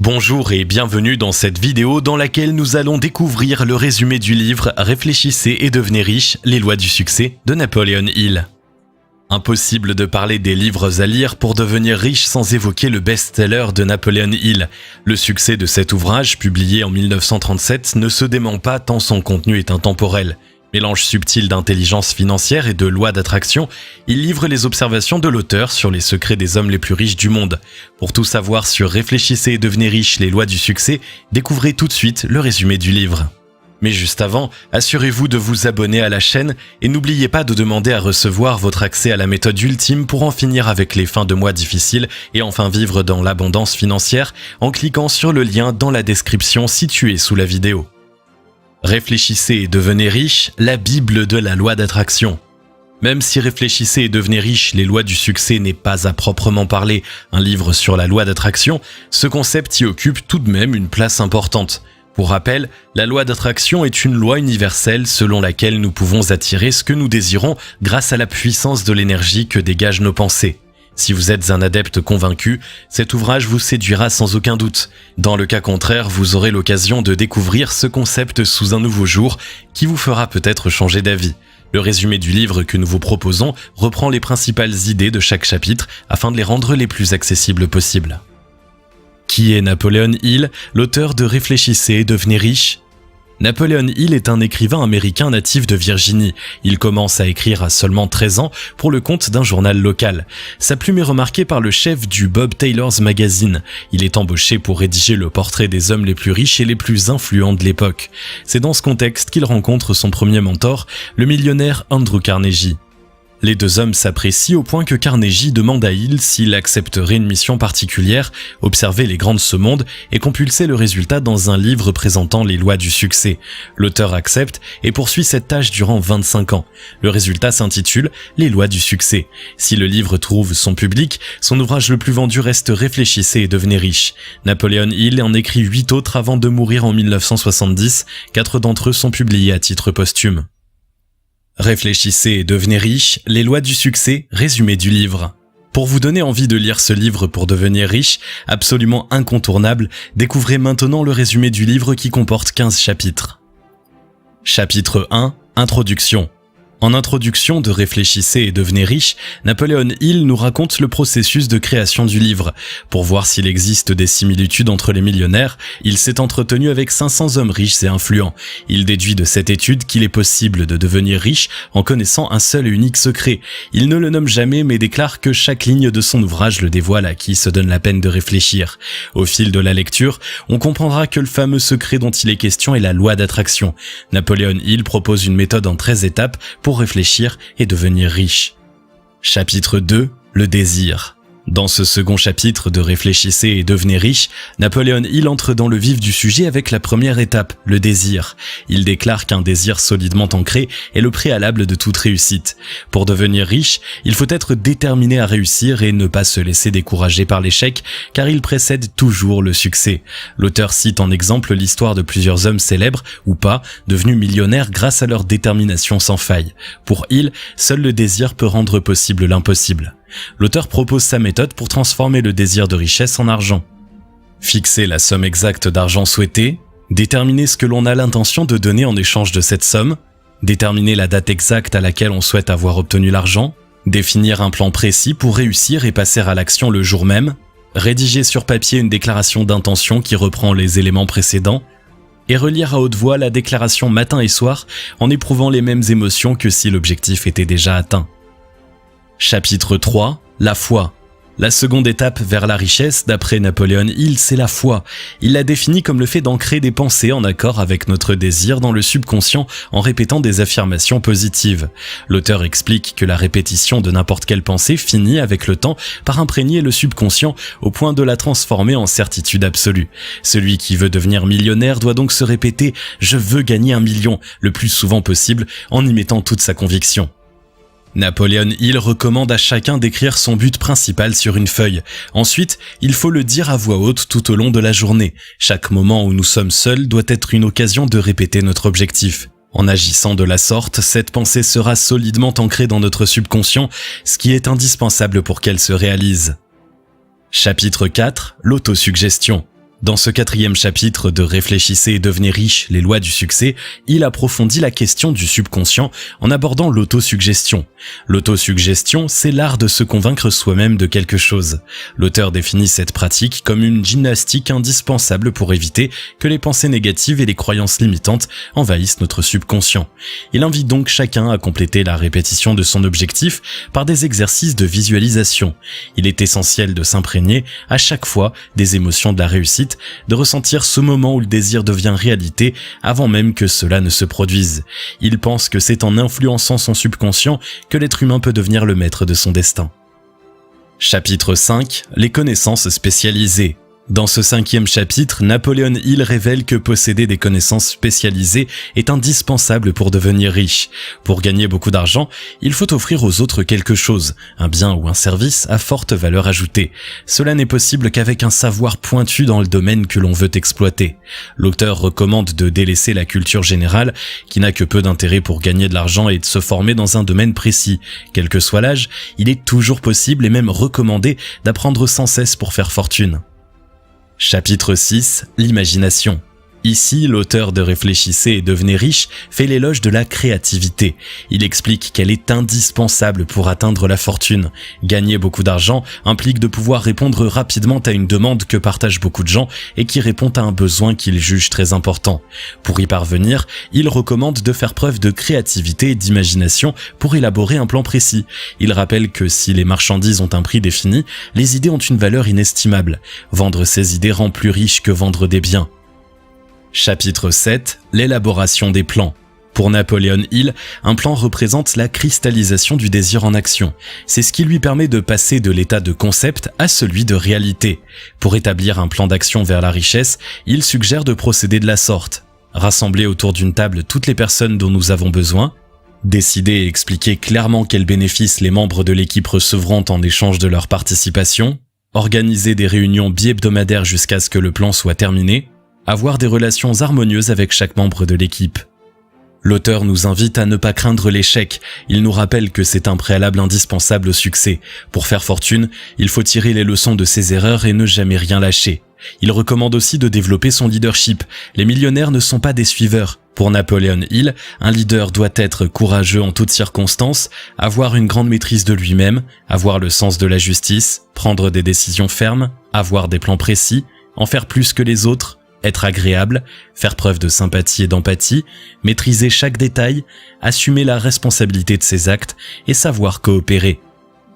Bonjour et bienvenue dans cette vidéo dans laquelle nous allons découvrir le résumé du livre « Réfléchissez et devenez riche, les lois du succès » de Napoleon Hill. Impossible de parler des livres à lire pour devenir riche sans évoquer le best-seller de Napoleon Hill. Le succès de cet ouvrage, publié en 1937, ne se dément pas tant son contenu est intemporel. Mélange subtil d'intelligence financière et de loi d'attraction, il livre les observations de l'auteur sur les secrets des hommes les plus riches du monde. Pour tout savoir sur Réfléchissez et devenez riche, les lois du succès, découvrez tout de suite le résumé du livre. Mais juste avant, assurez-vous de vous abonner à la chaîne et n'oubliez pas de demander à recevoir votre accès à la méthode ultime pour en finir avec les fins de mois difficiles et enfin vivre dans l'abondance financière en cliquant sur le lien dans la description située sous la vidéo. Réfléchissez et devenez riche, la Bible de la loi d'attraction. Même si Réfléchissez et devenez riche, les lois du succès n'est pas à proprement parler un livre sur la loi d'attraction, ce concept y occupe tout de même une place importante. Pour rappel, la loi d'attraction est une loi universelle selon laquelle nous pouvons attirer ce que nous désirons grâce à la puissance de l'énergie que dégagent nos pensées. Si vous êtes un adepte convaincu, cet ouvrage vous séduira sans aucun doute. Dans le cas contraire, vous aurez l'occasion de découvrir ce concept sous un nouveau jour qui vous fera peut-être changer d'avis. Le résumé du livre que nous vous proposons reprend les principales idées de chaque chapitre afin de les rendre les plus accessibles possibles. Qui est Napoleon Hill, l'auteur de Réfléchissez et devenez riche ? Napoleon Hill est un écrivain américain natif de Virginie. Il commence à écrire à seulement 13 ans pour le compte d'un journal local. Sa plume est remarquée par le chef du Bob Taylor's Magazine. Il est embauché pour rédiger le portrait des hommes les plus riches et les plus influents de l'époque. C'est dans ce contexte qu'il rencontre son premier mentor, le millionnaire Andrew Carnegie. Les deux hommes s'apprécient au point que Carnegie demande à Hill s'il accepterait une mission particulière, observer les grands de ce monde et compulser le résultat dans un livre présentant les lois du succès. L'auteur accepte et poursuit cette tâche durant 25 ans. Le résultat s'intitule « Les lois du succès ». Si le livre trouve son public, son ouvrage le plus vendu reste Réfléchissez et devenez riche. Napoleon Hill en écrit 8 autres avant de mourir en 1970, 4 d'entre eux sont publiés à titre posthume. Réfléchissez et devenez riche, les lois du succès, résumé du livre. Pour vous donner envie de lire ce livre pour devenir riche, absolument incontournable, découvrez maintenant le résumé du livre qui comporte 15 chapitres. Chapitre 1, Introduction. En introduction de Réfléchissez et devenez riche, Napoleon Hill nous raconte le processus de création du livre. Pour voir s'il existe des similitudes entre les millionnaires, il s'est entretenu avec 500 hommes riches et influents. Il déduit de cette étude qu'il est possible de devenir riche en connaissant un seul et unique secret. Il ne le nomme jamais mais déclare que chaque ligne de son ouvrage le dévoile à qui se donne la peine de réfléchir. Au fil de la lecture, on comprendra que le fameux secret dont il est question est la loi d'attraction. Napoleon Hill propose une méthode en 13 étapes pour réfléchir et devenir riche. Chapitre 2, le désir. Dans ce second chapitre de Réfléchissez et devenez riche, Napoleon Hill entre dans le vif du sujet avec la première étape, le désir. Il déclare qu'un désir solidement ancré est le préalable de toute réussite. Pour devenir riche, il faut être déterminé à réussir et ne pas se laisser décourager par l'échec, car il précède toujours le succès. L'auteur cite en exemple l'histoire de plusieurs hommes célèbres, ou pas, devenus millionnaires grâce à leur détermination sans faille. Pour Hill, seul le désir peut rendre possible l'impossible. L'auteur propose sa méthode pour transformer le désir de richesse en argent. Fixer la somme exacte d'argent souhaitée, déterminer ce que l'on a l'intention de donner en échange de cette somme, déterminer la date exacte à laquelle on souhaite avoir obtenu l'argent, définir un plan précis pour réussir et passer à l'action le jour même, rédiger sur papier une déclaration d'intention qui reprend les éléments précédents, et relire à haute voix la déclaration matin et soir en éprouvant les mêmes émotions que si l'objectif était déjà atteint. Chapitre 3, la foi. La seconde étape vers la richesse, d'après Napoleon Hill, c'est la foi. Il la définit comme le fait d'ancrer des pensées en accord avec notre désir dans le subconscient en répétant des affirmations positives. L'auteur explique que la répétition de n'importe quelle pensée finit avec le temps par imprégner le subconscient au point de la transformer en certitude absolue. Celui qui veut devenir millionnaire doit donc se répéter « Je veux gagner 1 million » le plus souvent possible en y mettant toute sa conviction. Napoleon Hill recommande à chacun d'écrire son but principal sur une feuille. Ensuite, il faut le dire à voix haute tout au long de la journée. Chaque moment où nous sommes seuls doit être une occasion de répéter notre objectif. En agissant de la sorte, cette pensée sera solidement ancrée dans notre subconscient, ce qui est indispensable pour qu'elle se réalise. Chapitre 4, l'autosuggestion. Dans ce 4e chapitre de Réfléchissez et devenez riche, les lois du succès, il approfondit la question du subconscient en abordant l'autosuggestion. L'autosuggestion, c'est l'art de se convaincre soi-même de quelque chose. L'auteur définit cette pratique comme une gymnastique indispensable pour éviter que les pensées négatives et les croyances limitantes envahissent notre subconscient. Il invite donc chacun à compléter la répétition de son objectif par des exercices de visualisation. Il est essentiel de s'imprégner à chaque fois des émotions de la réussite, de ressentir ce moment où le désir devient réalité avant même que cela ne se produise. Il pense que c'est en influençant son subconscient que l'être humain peut devenir le maître de son destin. Chapitre 5. Les connaissances spécialisées. Dans ce 5e chapitre, Napoleon Hill révèle que posséder des connaissances spécialisées est indispensable pour devenir riche. Pour gagner beaucoup d'argent, il faut offrir aux autres quelque chose, un bien ou un service à forte valeur ajoutée. Cela n'est possible qu'avec un savoir pointu dans le domaine que l'on veut exploiter. L'auteur recommande de délaisser la culture générale, qui n'a que peu d'intérêt pour gagner de l'argent et de se former dans un domaine précis. Quel que soit l'âge, il est toujours possible et même recommandé d'apprendre sans cesse pour faire fortune. Chapitre 6. L'imagination. Ici, l'auteur de Réfléchissez et devenez riche fait l'éloge de la créativité. Il explique qu'elle est indispensable pour atteindre la fortune. Gagner beaucoup d'argent implique de pouvoir répondre rapidement à une demande que partagent beaucoup de gens et qui répond à un besoin qu'il juge très important. Pour y parvenir, il recommande de faire preuve de créativité et d'imagination pour élaborer un plan précis. Il rappelle que si les marchandises ont un prix défini, les idées ont une valeur inestimable. Vendre ces idées rend plus riche que vendre des biens. Chapitre 7. L'élaboration des plans. Pour Napoleon Hill, un plan représente la cristallisation du désir en action. C'est ce qui lui permet de passer de l'état de concept à celui de réalité. Pour établir un plan d'action vers la richesse, il suggère de procéder de la sorte. Rassembler autour d'une table toutes les personnes dont nous avons besoin, décider et expliquer clairement quels bénéfices les membres de l'équipe recevront en échange de leur participation, organiser des réunions bi-hebdomadaires jusqu'à ce que le plan soit terminé, avoir des relations harmonieuses avec chaque membre de l'équipe. L'auteur nous invite à ne pas craindre l'échec. Il nous rappelle que c'est un préalable indispensable au succès. Pour faire fortune, il faut tirer les leçons de ses erreurs et ne jamais rien lâcher. Il recommande aussi de développer son leadership. Les millionnaires ne sont pas des suiveurs. Pour Napoleon Hill, un leader doit être courageux en toutes circonstances, avoir une grande maîtrise de lui-même, avoir le sens de la justice, prendre des décisions fermes, avoir des plans précis, en faire plus que les autres, être agréable, faire preuve de sympathie et d'empathie, maîtriser chaque détail, assumer la responsabilité de ses actes et savoir coopérer.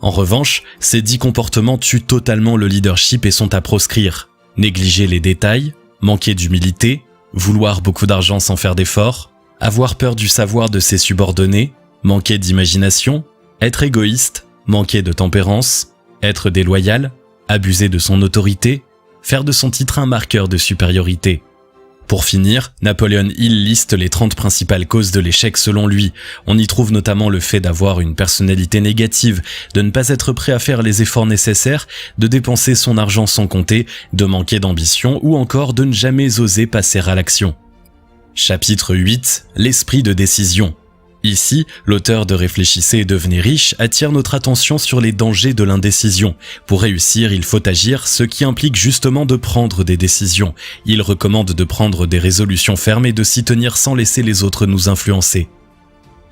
En revanche, ces 10 comportements tuent totalement le leadership et sont à proscrire. Négliger les détails, manquer d'humilité, vouloir beaucoup d'argent sans faire d'efforts, avoir peur du savoir de ses subordonnés, manquer d'imagination, être égoïste, manquer de tempérance, être déloyal, abuser de son autorité, faire de son titre un marqueur de supériorité. Pour finir, Napoleon Hill liste les 30 principales causes de l'échec selon lui. On y trouve notamment le fait d'avoir une personnalité négative, de ne pas être prêt à faire les efforts nécessaires, de dépenser son argent sans compter, de manquer d'ambition ou encore de ne jamais oser passer à l'action. Chapitre 8. L'esprit de décision. Ici, l'auteur de Réfléchissez et devenez riche attire notre attention sur les dangers de l'indécision. Pour réussir, il faut agir, ce qui implique justement de prendre des décisions. Il recommande de prendre des résolutions fermes et de s'y tenir sans laisser les autres nous influencer.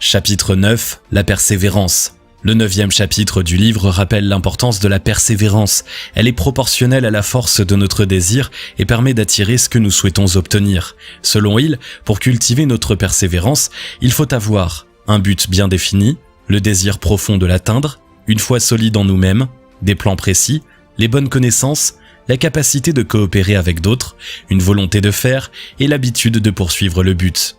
Chapitre 9. La persévérance. Le 9e chapitre du livre rappelle l'importance de la persévérance. Elle est proportionnelle à la force de notre désir et permet d'attirer ce que nous souhaitons obtenir. Selon Hill, pour cultiver notre persévérance, il faut avoir un but bien défini, le désir profond de l'atteindre, une foi solide en nous-mêmes, des plans précis, les bonnes connaissances, la capacité de coopérer avec d'autres, une volonté de faire et l'habitude de poursuivre le but.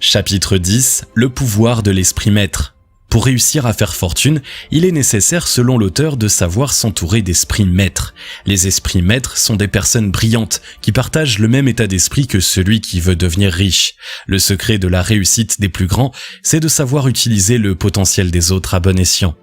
Chapitre 10. Le pouvoir de l'esprit maître. Pour réussir à faire fortune, il est nécessaire, selon l'auteur, de savoir s'entourer d'esprits maîtres. Les esprits maîtres sont des personnes brillantes qui partagent le même état d'esprit que celui qui veut devenir riche. Le secret de la réussite des plus grands, c'est de savoir utiliser le potentiel des autres à bon escient.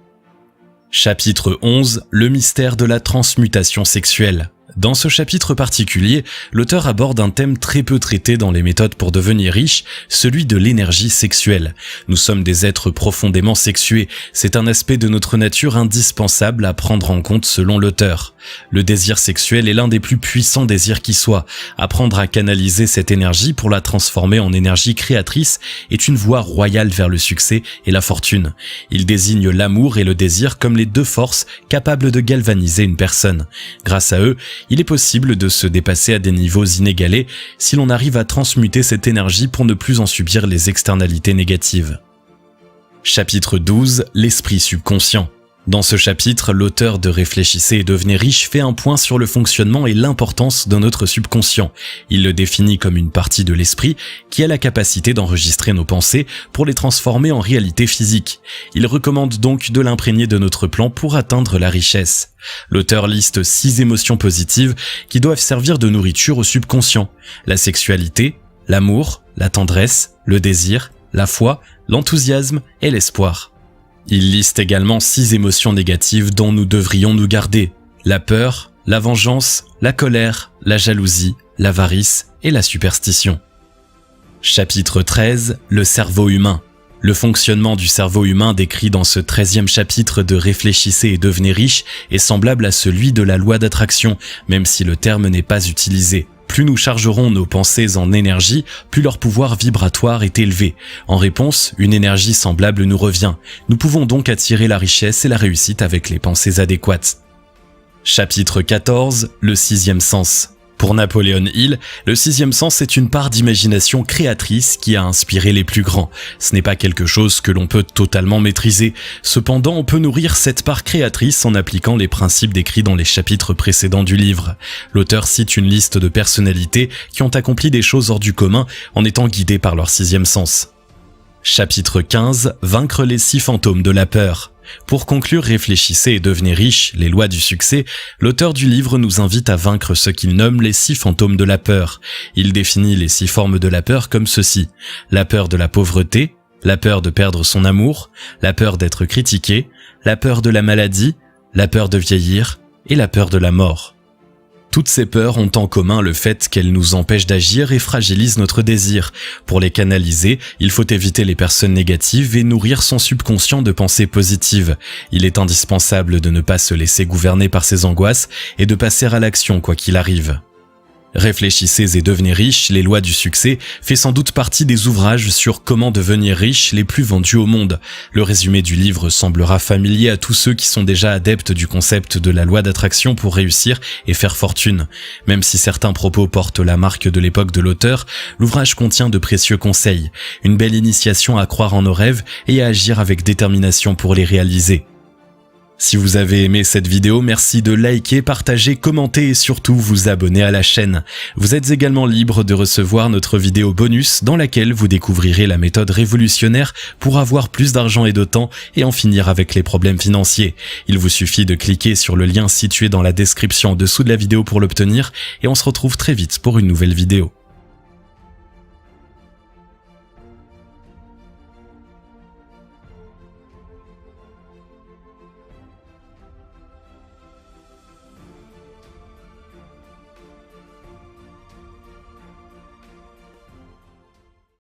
Chapitre 11. Le mystère de la transmutation sexuelle. Dans ce chapitre particulier, l'auteur aborde un thème très peu traité dans les méthodes pour devenir riche, celui de l'énergie sexuelle. Nous sommes des êtres profondément sexués, c'est un aspect de notre nature indispensable à prendre en compte selon l'auteur. Le désir sexuel est l'un des plus puissants désirs qui soit. Apprendre à canaliser cette énergie pour la transformer en énergie créatrice est une voie royale vers le succès et la fortune. Il désigne l'amour et le désir comme les deux forces capables de galvaniser une personne. Grâce à eux, il est possible de se dépasser à des niveaux inégalés si l'on arrive à transmuter cette énergie pour ne plus en subir les externalités négatives. Chapitre 12, l'esprit subconscient. Dans ce chapitre, l'auteur de Réfléchissez et devenez riche fait un point sur le fonctionnement et l'importance de notre subconscient. Il le définit comme une partie de l'esprit qui a la capacité d'enregistrer nos pensées pour les transformer en réalité physique. Il recommande donc de l'imprégner de notre plan pour atteindre la richesse. L'auteur liste 6 émotions positives qui doivent servir de nourriture au subconscient. La sexualité, l'amour, la tendresse, le désir, la foi, l'enthousiasme et l'espoir. Il liste également 6 émotions négatives dont nous devrions nous garder. La peur, la vengeance, la colère, la jalousie, l'avarice et la superstition. Chapitre 13, le cerveau humain. Le fonctionnement du cerveau humain décrit dans ce 13e chapitre de Réfléchissez et devenez riche est semblable à celui de la loi d'attraction, même si le terme n'est pas utilisé. Plus nous chargerons nos pensées en énergie, plus leur pouvoir vibratoire est élevé. En réponse, une énergie semblable nous revient. Nous pouvons donc attirer la richesse et la réussite avec les pensées adéquates. Chapitre 14, le 6e sens. Pour Napoleon Hill, le 6e sens est une part d'imagination créatrice qui a inspiré les plus grands. Ce n'est pas quelque chose que l'on peut totalement maîtriser. Cependant, on peut nourrir cette part créatrice en appliquant les principes décrits dans les chapitres précédents du livre. L'auteur cite une liste de personnalités qui ont accompli des choses hors du commun en étant guidées par leur 6e sens. Chapitre 15, vaincre les 6 fantômes de la peur. Pour conclure Réfléchissez et devenez riche, les lois du succès, l'auteur du livre nous invite à vaincre ce qu'il nomme les 6 fantômes de la peur. Il définit les 6 formes de la peur comme ceci: la peur de la pauvreté, la peur de perdre son amour, la peur d'être critiqué, la peur de la maladie, la peur de vieillir et la peur de la mort. Toutes ces peurs ont en commun le fait qu'elles nous empêchent d'agir et fragilisent notre désir. Pour les canaliser, il faut éviter les personnes négatives et nourrir son subconscient de pensées positives. Il est indispensable de ne pas se laisser gouverner par ces angoisses et de passer à l'action quoi qu'il arrive. Réfléchissez et devenez riche, les lois du succès fait sans doute partie des ouvrages sur comment devenir riche les plus vendus au monde. Le résumé du livre semblera familier à tous ceux qui sont déjà adeptes du concept de la loi d'attraction pour réussir et faire fortune. Même si certains propos portent la marque de l'époque de l'auteur, l'ouvrage contient de précieux conseils, une belle initiation à croire en nos rêves et à agir avec détermination pour les réaliser. Si vous avez aimé cette vidéo, merci de liker, partager, commenter et surtout vous abonner à la chaîne. Vous êtes également libre de recevoir notre vidéo bonus dans laquelle vous découvrirez la méthode révolutionnaire pour avoir plus d'argent et de temps et en finir avec les problèmes financiers. Il vous suffit de cliquer sur le lien situé dans la description en dessous de la vidéo pour l'obtenir et on se retrouve très vite pour une nouvelle vidéo.